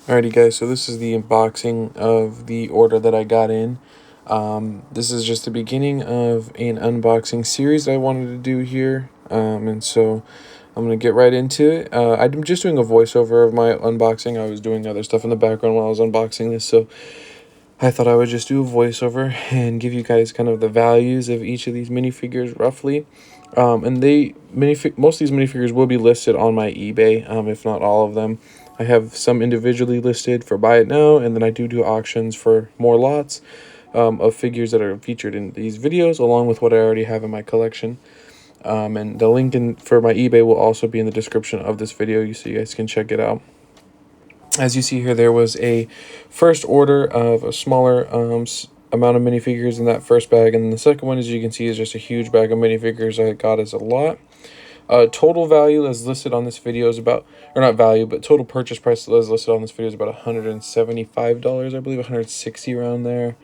Alrighty guys, so this is the unboxing of the order that I got in. This is just the beginning of an unboxing series that I wanted to do here. And so I'm going to get right into it. I'm just doing a voiceover of my unboxing. I was doing other stuff in the background while I was unboxing this, so I thought I would just do a voiceover and give you guys kind of the values of each of these minifigures roughly. And most of these minifigures will be listed on my eBay, if not all of them. I have some individually listed for buy it now, and then I do auctions for more lots of figures that are featured in these videos, along with what I already have in my collection. And the link for my eBay will also be in the description of this video, so you guys can check it out. As you see here, there was a first order of a smaller amount of minifigures in that first bag, and then the second one, as you can see, is just a huge bag of minifigures I got as a lot. Total value as listed on this video is about, or not value, but total purchase price as listed on this video is about $175, I believe, 160 around there.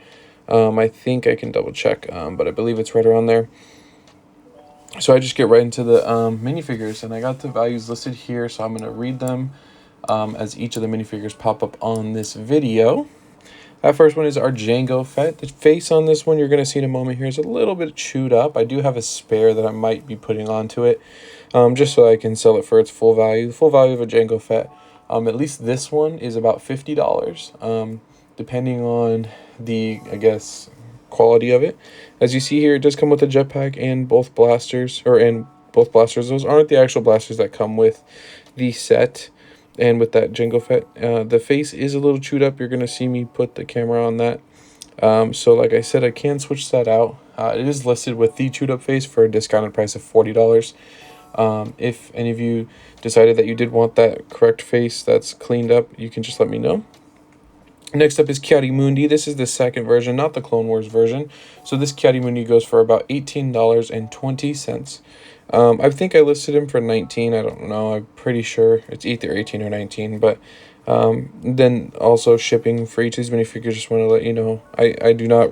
I think I can double check, but I believe it's right around there. So I just get right into the minifigures, and I got the values listed here, so I'm going to read them as each of the minifigures pop up on this video. That first one is our Django Fett. The face on this one, you're going to see in a moment here, is a little bit chewed up. I do have a spare that I might be putting onto it, just so I can sell it for its full value. The full value of a Django Fett, at least this one, is about $50, depending on the, I guess, quality of it. As you see here, it does come with a jetpack and both blasters, Those aren't the actual blasters that come with the set. And with that Django Fett, the face is a little chewed up. You're going to see me put the camera on that. So like I said, I can switch that out. It is listed with the chewed up face for a discounted price of $40. If any of you decided that you did want that correct face that's cleaned up, you can just let me know. Next up is Mundi. This is the second version, not the Clone Wars version. So this Mundi goes for about $18.20. I think I listed him for 19. I don't know. I'm pretty sure it's either 18 or 19. But then also shipping for each of these minifigures, just want to let you know, I do not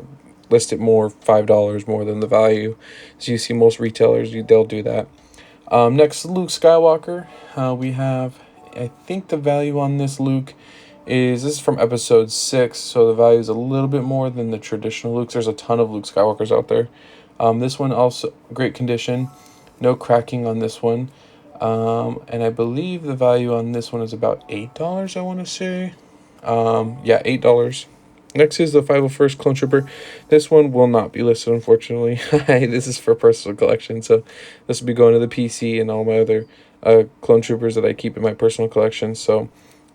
list it more $5 more than the value. So you see most retailers, they'll do that. Next, Luke Skywalker. We have, I think the value on this Luke this is from episode 6, so the value is a little bit more than the traditional Lukes. There's a ton of Luke Skywalkers out there. This one also great condition, no cracking on this one, and I believe the value on this one is about $8, I want to say. Yeah, $8. Next is the 501st Clone Trooper. This one will not be listed, unfortunately. This is for personal collection, so this will be going to the PC and all my other Clone Troopers that I keep in my personal collection. So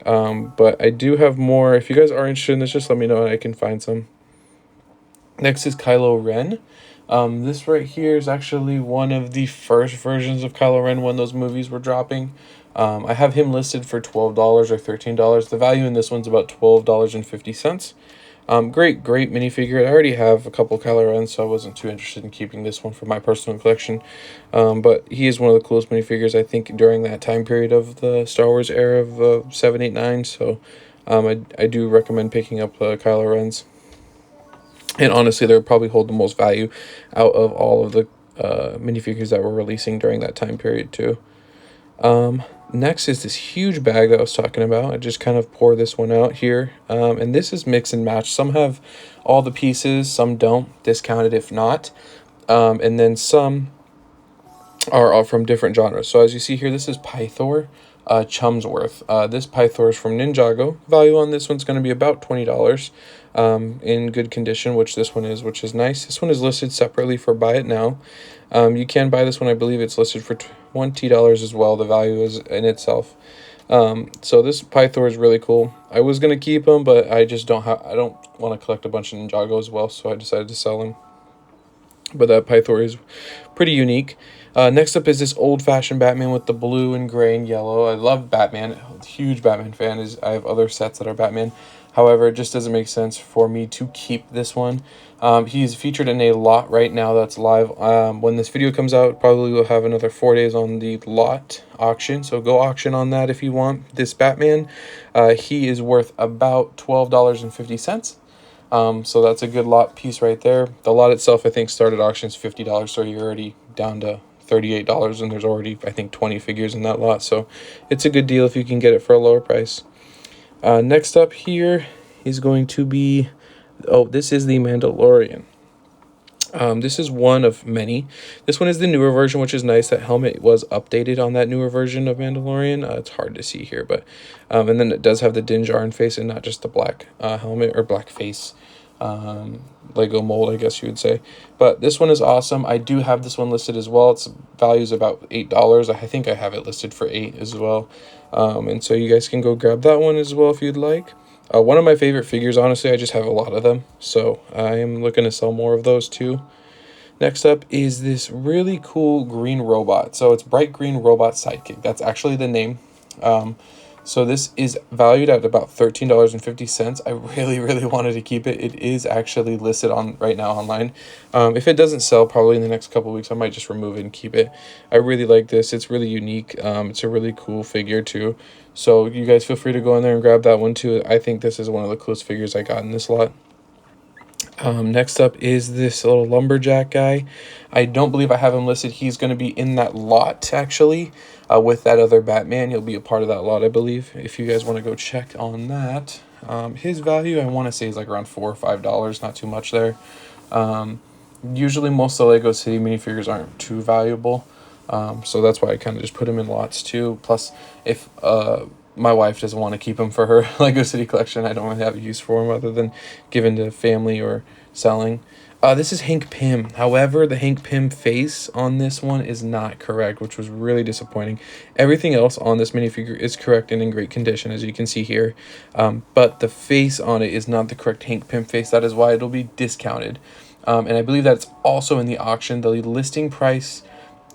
but I do have more. If you guys are interested in this, just let me know and I can find some. Next is Kylo Ren. This right here is actually one of the first versions of Kylo Ren when those movies were dropping. I have him listed for $12 or $13. The value in this one's about $12.50. Great minifigure. I already have a couple Kylo Ren, so I wasn't too interested in keeping this one for my personal collection. But he is one of the coolest minifigures, I think, during that time period of the Star Wars era of 7, 8, 9. So I do recommend picking up Kylo Ren's. And honestly, they'll probably hold the most value out of all of the minifigures that were releasing during that time period, too. Next is this huge bag that I was talking about. I just kind of pour this one out here. And this is mix and match. Some have all the pieces, some don't, discounted if not. And then some are all from different genres. So as you see here, this is Pythor Chumsworth. This Pythor is from Ninjago. Value on this one's going to be about $20 in good condition, which this one is, which is nice. This one is listed separately for buy it now. You can buy this one. I believe it's listed for $20 as well. The value is in itself. So this Pythor is really cool. I was going to keep him, but I don't want to collect a bunch of Ninjago as well, so I decided to sell him. But that Pythor is pretty unique. Next up is this old-fashioned Batman with the blue and gray and yellow. I love Batman. Huge Batman fan. I have other sets that are Batman. However, it just doesn't make sense for me to keep this one. He's featured in a lot right now that's live. When this video comes out, probably will have another 4 days on the lot auction. So go auction on that if you want this Batman. He is worth about $12.50. So that's a good lot piece right there. The lot itself, I think, started auctions $50, so you're already down to $38, and there's already, I think, 20 figures in that lot. So it's a good deal if you can get it for a lower price. Next up here is going to be, oh, this is the Mandalorian. This is one of many. This one is the newer version, which is nice. That helmet was updated on that newer version of Mandalorian. It's hard to see here, but and then it does have the Din Djarin face and not just the black helmet or black face Lego mold, I guess you would say. But this one is awesome. I do have this one listed as well. Its value is about $8. I think I have it listed for $8 as well. And so you guys can go grab that one as well if you'd like. One of my favorite figures, honestly, I just have a lot of them, so I am looking to sell more of those too. Next up is this really cool green robot. So it's Bright Green Robot Sidekick. That's actually the name. So this is valued at about $13.50. I really wanted to keep it. It is actually listed on right now online. If it doesn't sell probably in the next couple of weeks, I might just remove it and keep it. I really like this. It's really unique. It's a really cool figure too. So you guys feel free to go in there and grab that one too. I think this is one of the coolest figures I got in this lot. Next up is this little lumberjack guy. I don't believe I have him listed. He's going to be in that lot, actually, with that other Batman. He'll be a part of that lot, I believe, if you guys want to go check on that. His value, I want to say, is like around $4 or $5, not too much there. Usually most of the Lego City minifigures aren't too valuable, so that's why I kind of just put him in lots too. Plus, if my wife doesn't want to keep them for her Lego City collection, I don't really have a use for them other than giving to family or selling. This is Hank Pym. However, the Hank Pym face on this one is not correct, which was really disappointing. Everything else on this minifigure is correct and in great condition, as you can see here. But the face on it is not the correct Hank Pym face. That is why it'll be discounted. And I believe that's also in the auction. The listing price,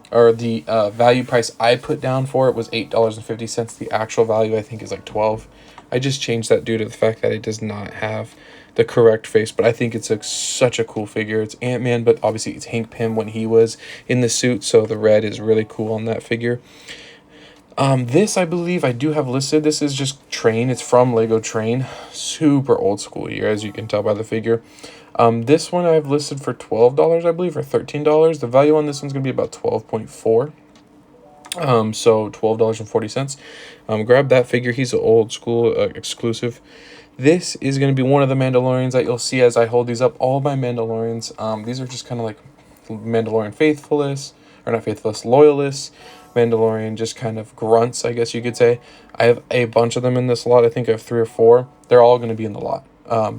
or the value price I put down for it, was $8.50. The actual value, I think, is like $12. I just changed that due to the fact that it does not have the correct face, but I think it's such a cool figure. It's Ant-Man, but obviously it's Hank Pym when he was in the suit, so the red is really cool on that figure. This, I believe, I do have listed. This is just Train. It's from Lego Train. Super old school here, as you can tell by the figure. This one I've listed for $12, I believe, or $13. The value on this one's going to be about $12.4. So $12.40. Grab that figure. He's an old school exclusive. This is going to be one of the Mandalorians that you'll see as I hold these up. All my Mandalorians. These are just kind of like Mandalorian faithfulness, or not faithfulness, loyalists. Mandalorian just kind of grunts, I guess you could say. I have a bunch of them in this lot. I think I have 3 or 4. They're all going to be in the lot.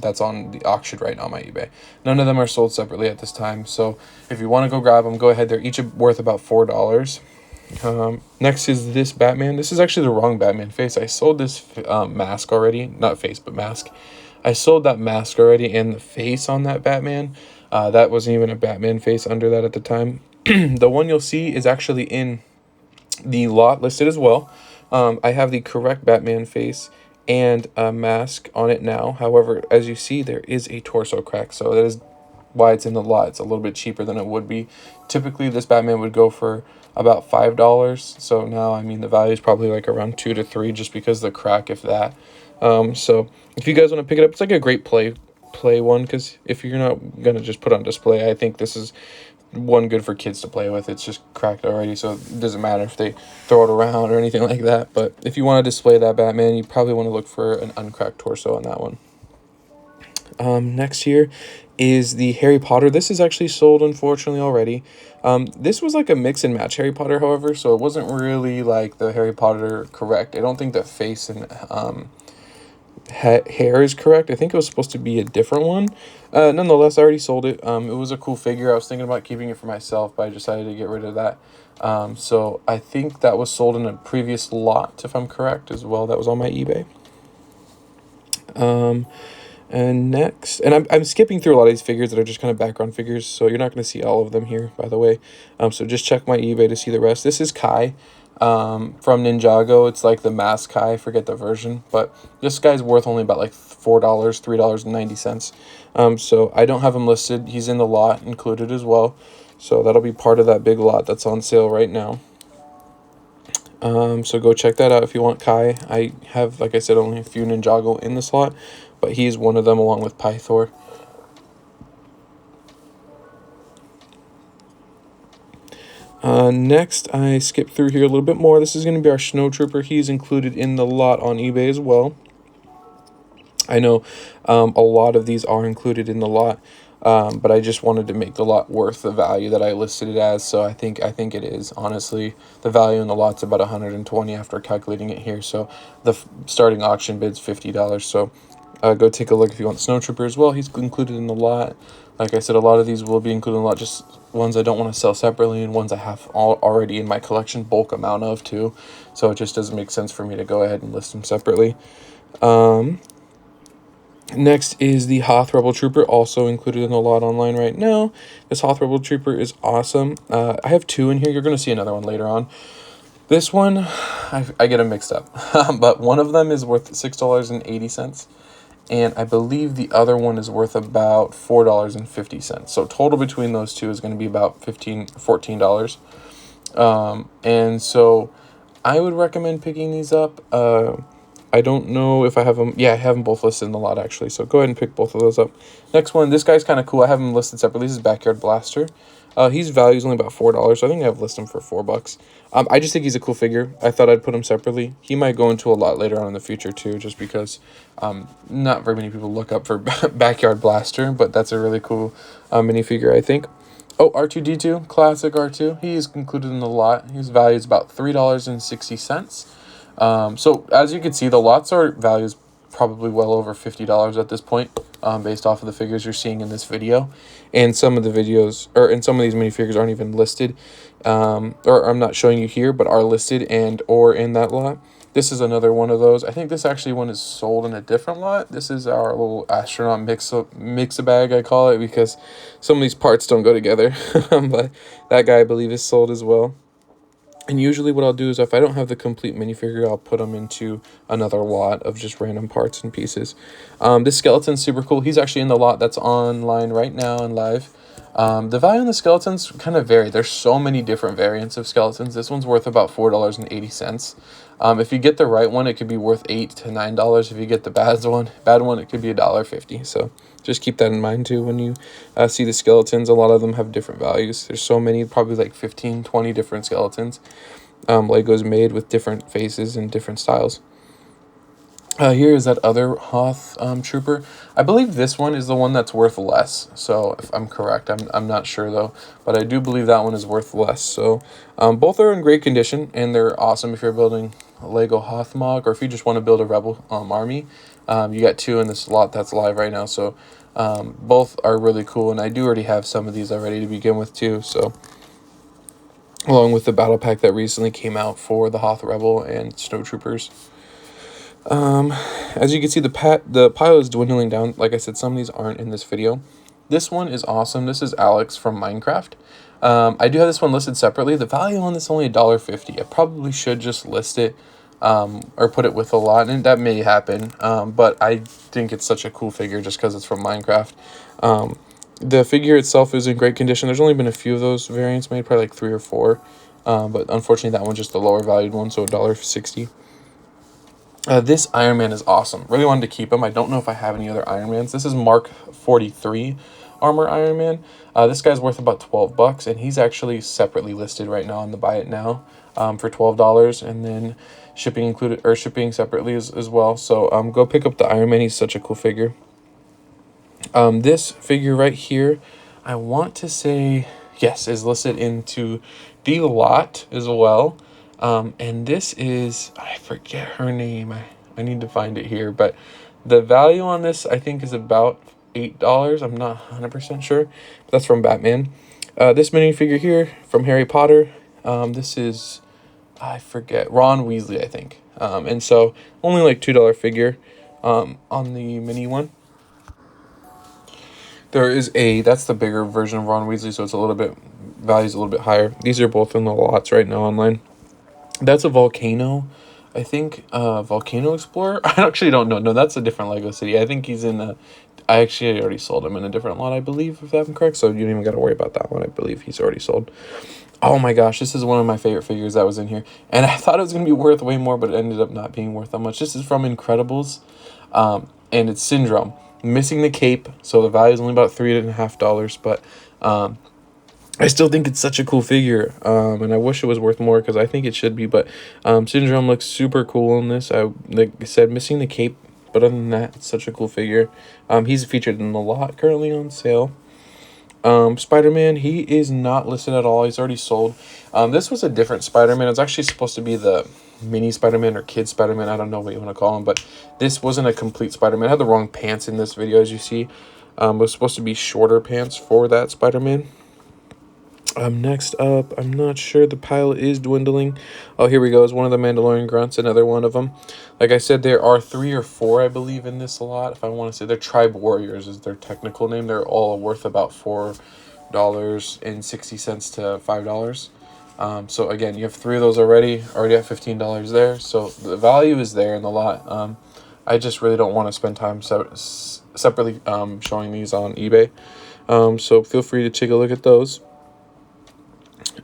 That's on the auction right now on my eBay. None of them are sold separately at this time, so if you want to go grab them, go ahead. They're each worth about $4. Next is this Batman. This is actually the wrong Batman face. I sold this mask already. Not face, but mask. I sold that mask already, and the face on that Batman, that wasn't even a Batman face under that at the time. The one you'll see is actually in the lot listed as well. I have the correct Batman face and a mask on it now. However, as you see, there is a torso crack, so that is why it's in the lot. It's a little bit cheaper than it would be. Typically, this Batman would go for about $5, so now, I mean, the value is probably like around 2 to 3 just because the crack, if that. So if you guys want to pick it up, it's like a great play one, because if you're not gonna just put on display, I think this is one good for kids to play with. It's just cracked already, so it doesn't matter if they throw it around or anything like that. But if you want to display that Batman, you probably want to look for an uncracked torso on that one. Next here is the Harry Potter. This is actually sold, unfortunately, already. This was like a mix and match Harry Potter, however, so it wasn't really like the Harry Potter correct. I don't think the face and hair is correct. I think it was supposed to be a different one. Nonetheless, I already sold it. It was a cool figure. I was thinking about keeping it for myself, but I decided to get rid of that. So I think that was sold in a previous lot, if I'm correct, as well. That was on my eBay. And next, and I'm skipping through a lot of these figures that are just kind of background figures, so you're not going to see all of them here, by the way. So just check my eBay to see the rest. This is Kai from Ninjago. It's like the mask Kai, I forget the version, but this guy's worth only about like $4, $3.90. So I don't have him listed. He's in the lot included as well, so that'll be part of that big lot that's on sale right now. So go check that out if you want Kai. I have, like I said, only a few Ninjago in this lot, but he's one of them along with Pythor. Next, I skipped through here a little bit more. This is going to be our Snow Trooper. He's included in the lot on eBay as well. I know a lot of these are included in the lot, but I just wanted to make the lot worth the value that I listed it as. So I think it is, honestly. The value in the lot's about 120 after calculating it here. So the starting auction bid's $50. So go take a look if you want Snow Trooper as well. He's included in the lot. Like I said, a lot of these will be included in the lot, just ones I don't want to sell separately and ones I have already in my collection, bulk amount of too. So it just doesn't make sense for me to go ahead and list them separately. Next is the Hoth Rebel Trooper, also included in the lot online right now. This Hoth Rebel Trooper is awesome. I have two in here. You're going to see another one later on. This one, I get them mixed up. But one of them is worth $6.80. And I believe the other one is worth about $4.50. So total between those two is going to be about $14. And so I would recommend picking these up. I don't know if I have them. Yeah, I have them both listed in the lot, actually. So go ahead and pick both of those up. Next one, this guy's kind of cool. I have him listed separately. This is Backyard Blaster. His value is only about $4. So I think I've listed him for $4. I just think he's a cool figure. I thought I'd put him separately. He might go into a lot later on in the future, too, just because not very many people look up for Backyard Blaster. But that's a really cool minifigure, I think. Oh, R2-D2, classic R2. He is included in the lot. His value is about $3.60. So as you can see, the lots are values probably well over $50 at this point, based off of the figures you're seeing in this video. And some of the videos, or in some of these minifigures, aren't even listed, or I'm not showing you here, but are listed and or in that lot. This is another one of those. I think this actually one is sold in a different lot. This is our little astronaut mix-a-bag, I call it, because some of these parts don't go together. But that guy, I believe, is sold as well. And usually what I'll do is if I don't have the complete minifigure, I'll put them into another lot of just random parts and pieces. This skeleton's super cool. He's actually in the lot that's online right now and live. The value on the skeletons kind of vary. There's so many different variants of skeletons. This one's worth about $4.80. If you get the right one, it could be worth $8 to $9. If you get the bad one, it could be $1.50. So just keep that in mind too when you see the skeletons. A lot of them have different values. There's so many, probably like 15, 20 different skeletons. Legos made with different faces and different styles. Here is that other Hoth Trooper. I believe this one is the one that's worth less. So if I'm correct, I'm not sure though, but I do believe that one is worth less. So both are in great condition and they're awesome if you're building a Lego Hoth Mog, or if you just want to build a Rebel army. You got two in this lot that's live right now. So both are really cool, and I do already have some of these already to begin with too. So along with the battle pack that recently came out for the Hoth Rebel and Snow Troopers. As you can see, the pile is dwindling down. Like I said, some of these aren't in this video. This one is awesome. This is Alex from Minecraft. I do have this one listed separately. The value on this is only $1.50. I probably should just list it or put it with a lot, and that may happen. But I think it's such a cool figure just because it's from Minecraft. The figure itself is in great condition. There's only been a few of those variants made, probably like 3 or 4. But unfortunately, that one's just the lower valued one, so $1.60. This Iron Man is awesome. Really wanted to keep him. I don't know if I have any other Iron Mans. This is Mark 43 Armor Iron Man. This guy's worth about $12, and he's actually separately listed right now on the Buy It Now for $12, and then shipping included, or shipping separately as well. So go pick up the Iron Man. He's such a cool figure. This figure right here, I want to say, yes, is listed into the lot as well. And this is, I forget her name. I need to find it here, but the value on this, I think, is about $8. I'm not 100% sure, but that's from Batman. This minifigure here from Harry Potter. This is, I forget, Ron Weasley, I think. And so only like $2 figure, on the mini one. There is that's the bigger version of Ron Weasley, so it's value's a little bit higher. These are both in the lots right now online. That's a volcano, I think, Volcano Explorer. I actually don't know. No, that's a different Lego City. I think he's in I actually already sold him in a different lot, I believe, if I'm correct. So you don't even got to worry about that one. I believe he's already sold. Oh my gosh, this is one of my favorite figures that was in here. And I thought it was going to be worth way more, but it ended up not being worth that much. This is from Incredibles, and it's Syndrome. Missing the cape, so the value is only about $3.50, but I still think it's such a cool figure, and I wish it was worth more because I think it should be, but Syndrome looks super cool in this. Like I said, missing the cape But other than that, it's such a cool figure. He's featured in a lot, currently on sale. Spider-Man, he is not listed at all. He's already sold. This was a different Spider-Man. It's actually supposed to be the mini Spider-Man or kid Spider-Man. I don't know what you want to call him, but this wasn't a complete Spider-Man. I had the wrong pants in this video, as you see. It was supposed to be shorter pants for that Spider-Man. Next up, I'm not sure, the pile is dwindling. Oh, here we go. It's one of the Mandalorian grunts, another one of them. Like I said, there are 3 or 4, I believe, in this lot. If I want to say, they're Tribe Warriors is their technical name. They're all worth about $4.60 to $5. So again, you have 3 of those already at $15 there. So the value is there in the lot. I just really don't want to spend time separately showing these on eBay. So feel free to take a look at those.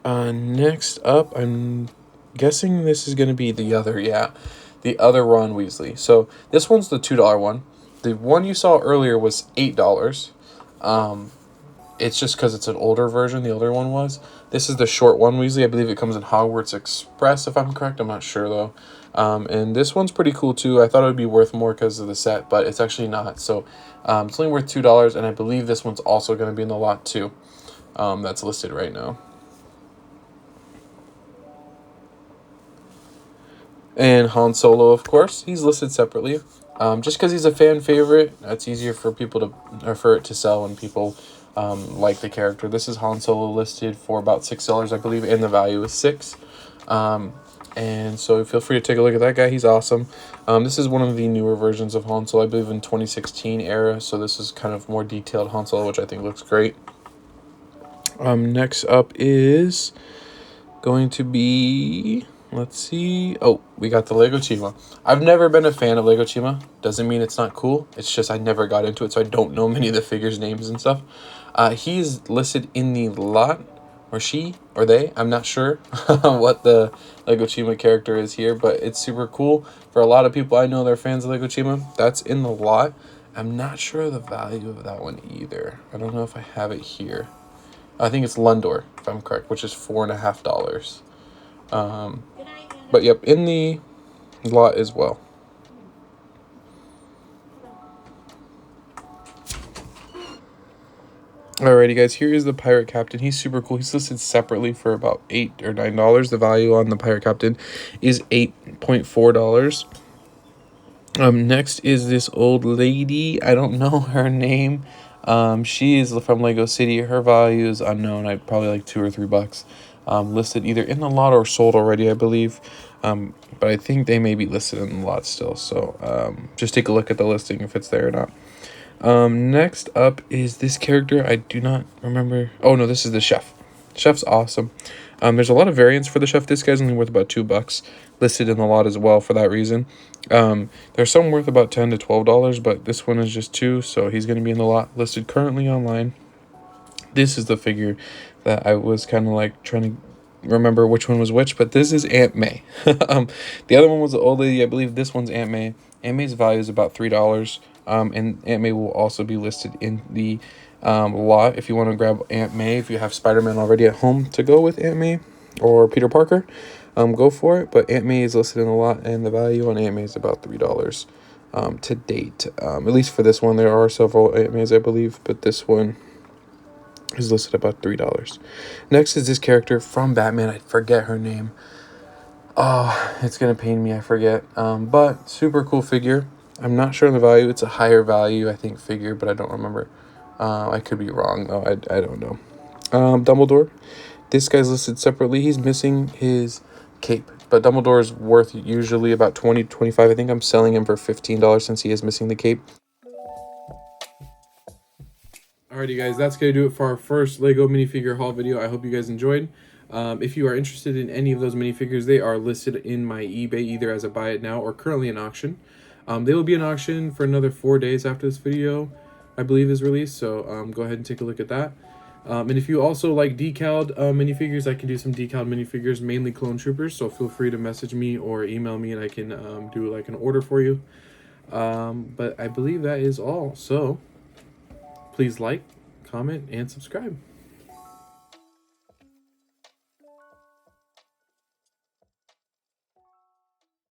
Next up, I'm guessing this is going to be the other Ron Weasley. So this one's the $2 one. The one you saw earlier was $8. It's just because it's an older version. The older one was. This is the short one Weasley. I believe it comes in Hogwarts Express, if I'm correct. I'm not sure, though. And this one's pretty cool, too. I thought it would be worth more because of the set, but it's actually not. So it's only worth $2, and I believe this one's also going to be in the lot, too. That's listed right now. And Han Solo, of course, he's listed separately. Just because he's a fan favorite, it's easier for people to, or for it to sell when people like the character. This is Han Solo listed for about $6, I believe, and the value is $6. And so feel free to take a look at that guy. He's awesome. This is one of the newer versions of Han Solo, I believe, in 2016 era. So this is kind of more detailed Han Solo, which I think looks great. Next up is going to be... Let's see. Oh, we got the Lego Chima. I've never been a fan of Lego Chima. Doesn't mean it's not cool. It's just I never got into it, so I don't know many of the figures' names and stuff. He's listed in the lot, or she, or they. I'm not sure what the Lego Chima character is here, but it's super cool. For a lot of people I know, they're fans of Lego Chima. That's in the lot. I'm not sure the value of that one either. I don't know if I have it here. I think it's Lundor, if I'm correct, which is $4.50. But yep, in the lot as well. Alrighty, guys, here is the Pirate Captain. He's super cool. He's listed separately for about $8 or $9. The value on the Pirate Captain is $8.4. Next is this old lady. I don't know her name. She is from Lego City. Her value is unknown. I'd probably like $2 or $3. Listed either in the lot or sold already, I believe. But I think they may be listed in the lot still. So just take a look at the listing if it's there or not. Next up is this character. I do not remember. Oh, no, this is the chef. Chef's awesome. There's a lot of variants for the chef. This guy's only worth about $2, listed in the lot as well for that reason. There's some worth about $10 to $12, but this one is just $2, so he's going to be in the lot, listed currently online. This is the figure that I was kind of like trying to remember which one was which, but this is Aunt May. The other one was the old lady. I believe this one's Aunt May. Aunt May's value is about $3, and Aunt May will also be listed in the lot if you want to grab Aunt May. If you have Spider-Man already at home to go with Aunt May or Peter Parker, go for it. But Aunt May is listed in the lot, and the value on Aunt May is about $3 to date. At least for this one. There are several Aunt Mays, I believe, but this one is listed about $3. Next is this character from Batman. I forget her name. Oh, it's gonna pain me. I forget. But super cool figure. I'm not sure on the value. It's a higher value, I think, figure, but I don't remember. I could be wrong though. I don't know. Dumbledore. This guy's listed separately. He's missing his cape, but Dumbledore is worth usually about $20, $25. I think I'm selling him for $15 since he is missing the cape. Alrighty, guys, that's going to do it for our first LEGO minifigure haul video. I hope you guys enjoyed. If you are interested in any of those minifigures, they are listed in my eBay, either as a buy it now or currently in auction. They will be in auction for another 4 days after this video, I believe, is released. So go ahead and take a look at that. And if you also like decaled minifigures, I can do some decaled minifigures, mainly clone troopers. So feel free to message me or email me, and I can do like an order for you. But I believe that is all. So please like, comment, and subscribe.